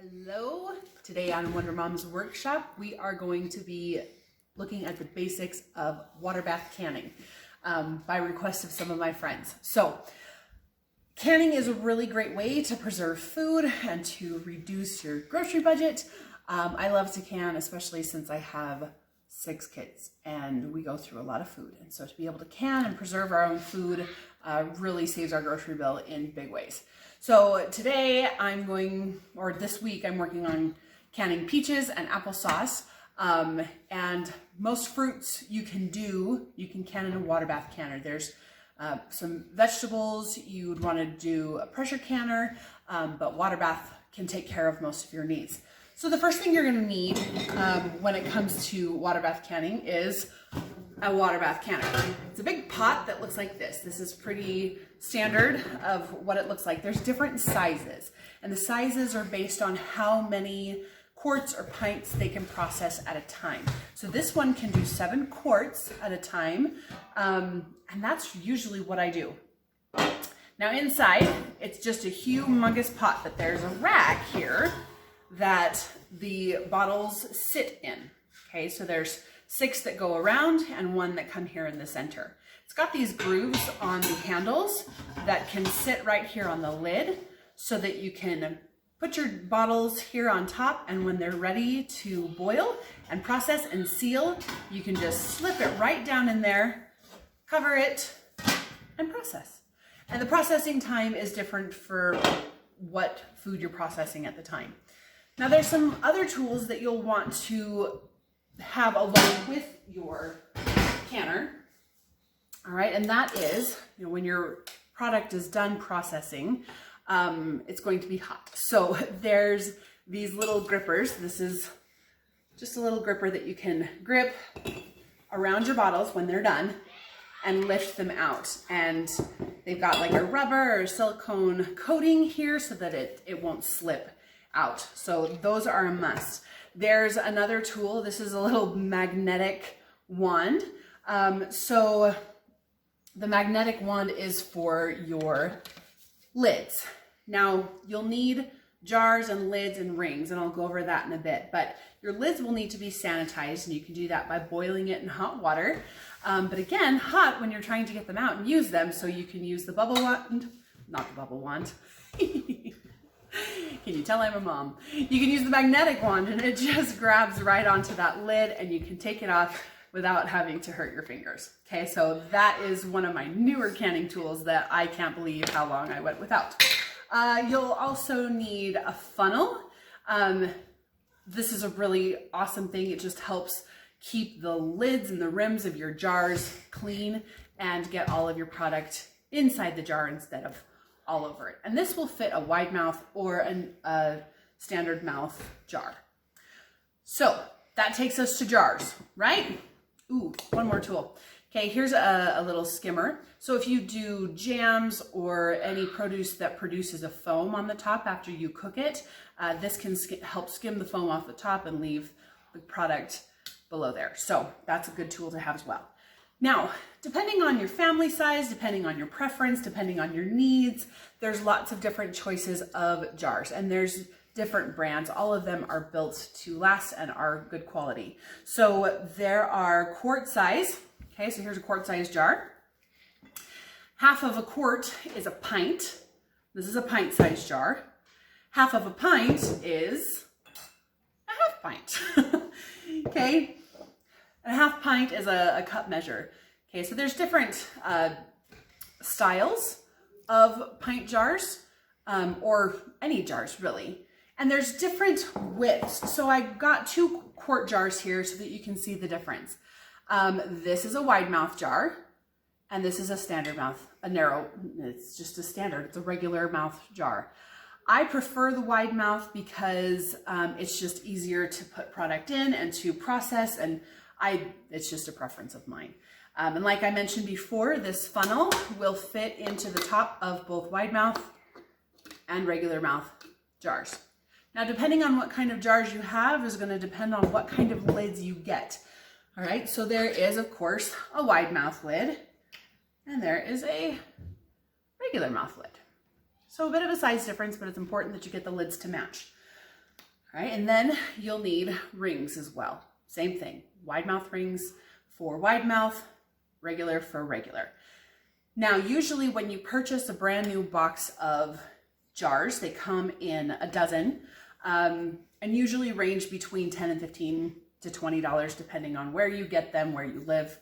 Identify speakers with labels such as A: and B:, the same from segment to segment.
A: Hello! Today on Wonder Mom's workshop, we are going to be looking at the basics of water bath canning by request of some of my friends. So, canning is a really great way to preserve food and to reduce your grocery budget. I love to can, especially since I have 6 kids and we go through a lot of food. And so to be able to can and preserve our own food really saves our grocery bill in big ways. So today this week I'm working on canning peaches and applesauce. And most fruits you can can in a water bath canner. There's some vegetables you'd want to do a pressure canner, but water bath can take care of most of your needs. So the first thing you're going to need when it comes to water bath canning is a water bath canner. It's a big pot that looks like this. This is pretty standard of what it looks like. There's different sizes, and the sizes are based on how many quarts or pints they can process at a time. So this one can do 7 quarts at a time, and that's usually what I do. Now inside, it's just a humongous pot, but there's a rack here that the bottles sit in. Okay, so there's 6 that go around and 1 that come here in the center. It's got these grooves on the handles that can sit right here on the lid so that you can put your bottles here on top, and when they're ready to boil and process and seal, you can just slip it right down in there, cover it, and process. And the processing time is different for what food you're processing at the time. Now there's some other tools that you'll want to have along with your canner. All right, and that is, when your product is done processing, it's going to be hot. So there's these little grippers. This is just a little gripper that you can grip around your bottles when they're done and lift them out. And they've got like a rubber or silicone coating here so that it won't slip out. So those are a must. There's another tool. This is a little magnetic wand. So the magnetic wand is for your lids. Now you'll need jars and lids and rings, and I'll go over that in a bit, but your lids will need to be sanitized, and you can do that by boiling it in hot water. But again, hot when you're trying to get them out and use them, so you can use the bubble wand, not the bubble wand. Can you tell I'm a mom? You can use the magnetic wand, and it just grabs right onto that lid, and you can take it off without having to hurt your fingers. Okay, so that is one of my newer canning tools that I can't believe how long I went without. You'll also need a funnel. This is a really awesome thing. It just helps keep the lids and the rims of your jars clean and get all of your product inside the jar instead of all over it. And this will fit a wide mouth or a standard mouth jar. So that takes us to jars, right? Ooh, one more tool. Okay, here's a little skimmer. So if you do jams or any produce that produces a foam on the top after you cook it, this can help skim the foam off the top and leave the product below there. So that's a good tool to have as well. Now, depending on your family size, depending on your preference, depending on your needs, there's lots of different choices of jars, and there's different brands. All of them are built to last and are good quality. So there are quart size. Okay, so here's a quart size jar. Half of a quart is a pint. This is a pint size jar. Half of a pint is a half pint. Okay, a half pint is a cup measure. Okay, so there's different styles of pint jars, or any jars really. And there's different widths. So I got 2 quart jars here so that you can see the difference. This is a wide mouth jar, and this is a standard mouth, it's just a standard, it's a regular mouth jar. I prefer the wide mouth because it's just easier to put product in and to process, and it's just a preference of mine. And like I mentioned before, this funnel will fit into the top of both wide mouth and regular mouth jars. Now, depending on what kind of jars you have is going to depend on what kind of lids you get. All right, so there is, of course, a wide mouth lid, and there is a regular mouth lid. So a bit of a size difference, but it's important that you get the lids to match. All right, and then you'll need rings as well. Same thing, wide mouth rings for wide mouth, regular for regular. Now, usually when you purchase a brand new box of jars, they come in a dozen and usually range between $10 and $15 to $20, depending on where you get them, where you live.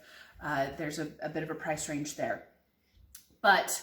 A: There's a bit of a price range there. But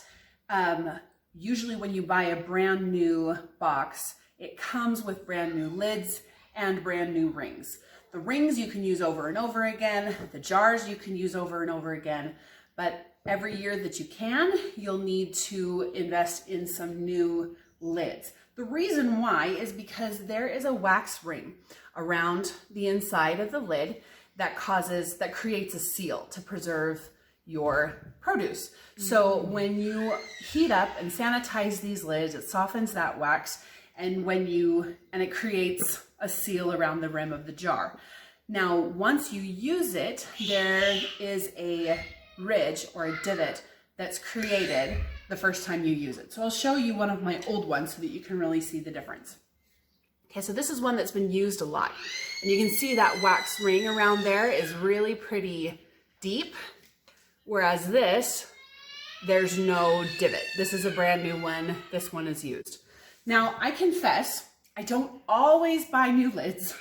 A: usually when you buy a brand new box, it comes with brand new lids and brand new rings. The rings you can use over and over again. The jars you can use over and over again. But every year that you can, you'll need to invest in some new lids. The reason why is because there is a wax ring around the inside of the lid that creates a seal to preserve your produce. So when you heat up and sanitize these lids, it softens that wax, and it creates a seal around the rim of the jar. Now, once you use it, there is a ridge or a divot that's created the first time you use it. So I'll show you one of my old ones so that you can really see the difference. Okay, so this is one that's been used a lot. And you can see that wax ring around there is really pretty deep, whereas there's no divot. This is a brand new one. This one is used. Now, I confess, I don't always buy new lids.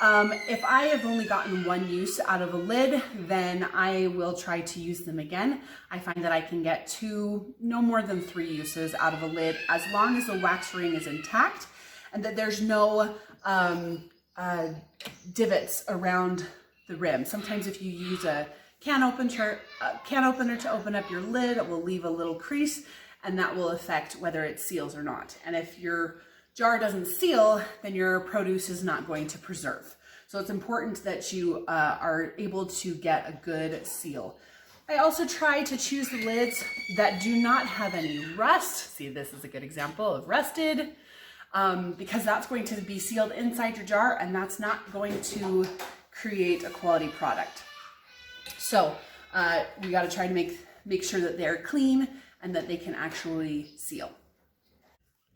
A: If I have only gotten one use out of a lid, then I will try to use them again. I find that I can get no more than 3 uses out of a lid, as long as the wax ring is intact and that there's no divots around the rim. Sometimes if you use a can opener to open up your lid, it will leave a little crease, and that will affect whether it seals or not. And if your jar doesn't seal, then your produce is not going to preserve. So it's important that you are able to get a good seal. I also try to choose the lids that do not have any rust. See, this is a good example of rusted, because that's going to be sealed inside your jar, and that's not going to create a quality product. So we got to try to make sure that they're clean and that they can actually seal.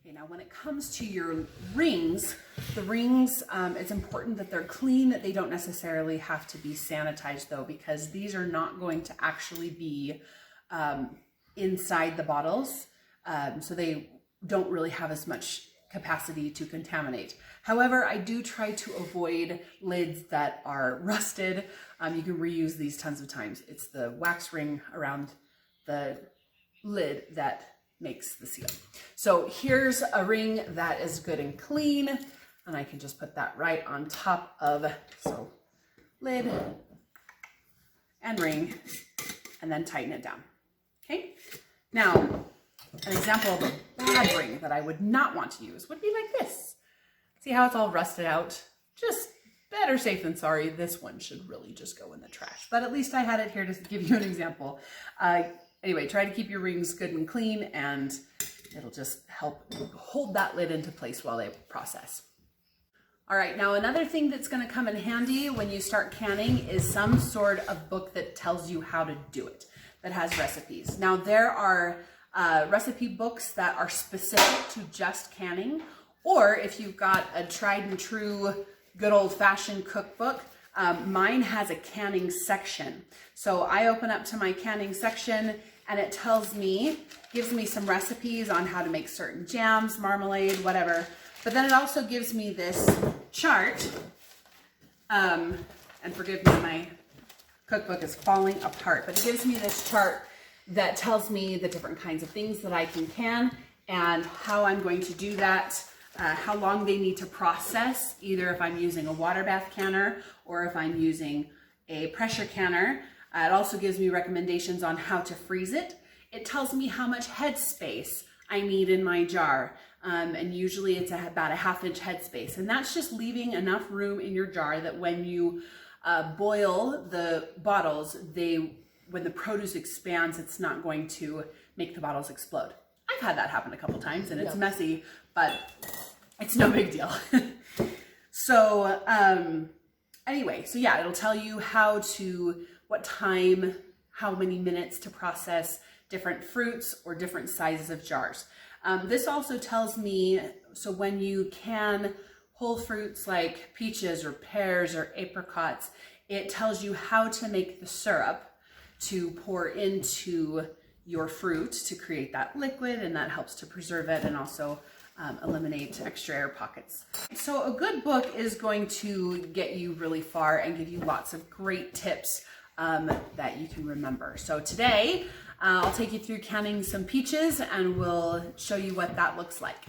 A: Okay, now when it comes to your rings, the rings, it's important that they're clean. They don't necessarily have to be sanitized though, because these are not going to actually be inside the bottles. So they don't really have as much capacity to contaminate. However, I do try to avoid lids that are rusted. You can reuse these tons of times. It's the wax ring around the lid that makes the seal. So here's a ring that is good and clean, and I can just put that right on top of, so lid and ring, and then tighten it down. Okay, now an example of a bad ring that I would not want to use would be like this. See how it's all rusted out? Just better safe than sorry. This one should really just go in the trash, but at least I had it here to give you an example. Anyway, try to keep your rings good and clean, and it'll just help hold that lid into place while they process. All right, now another thing that's going to come in handy when you start canning is some sort of book that tells you how to do it, that has recipes. Now there are recipe books that are specific to just canning, or if you've got a tried and true good old-fashioned cookbook, mine has a canning section. So I open up to my canning section, and it gives me some recipes on how to make certain jams, marmalade, whatever. But then it also gives me this chart, and forgive me, my cookbook is falling apart, but it gives me this chart that tells me the different kinds of things that I can and how I'm going to do that, how long they need to process, either if I'm using a Waterbath canner or if I'm using a pressure canner. It also gives me recommendations on how to freeze it. It tells me how much headspace I need in my jar. And usually it's about a 1/2 inch headspace. And that's just leaving enough room in your jar that when you boil the bottles, when the produce expands, it's not going to make the bottles explode. I've had that happen a couple times, and it's messy, but it's no big deal. So anyway, so yeah, it'll tell you what time, how many minutes to process different fruits or different sizes of jars. This also tells me, so when you can whole fruits like peaches or pears or apricots, it tells you how to make the syrup to pour into your fruit to create that liquid, and that helps to preserve it and also eliminate extra air pockets. So a good book is going to get you really far and give you lots of great tips that you can remember. So today I'll take you through canning some peaches and we'll show you what that looks like.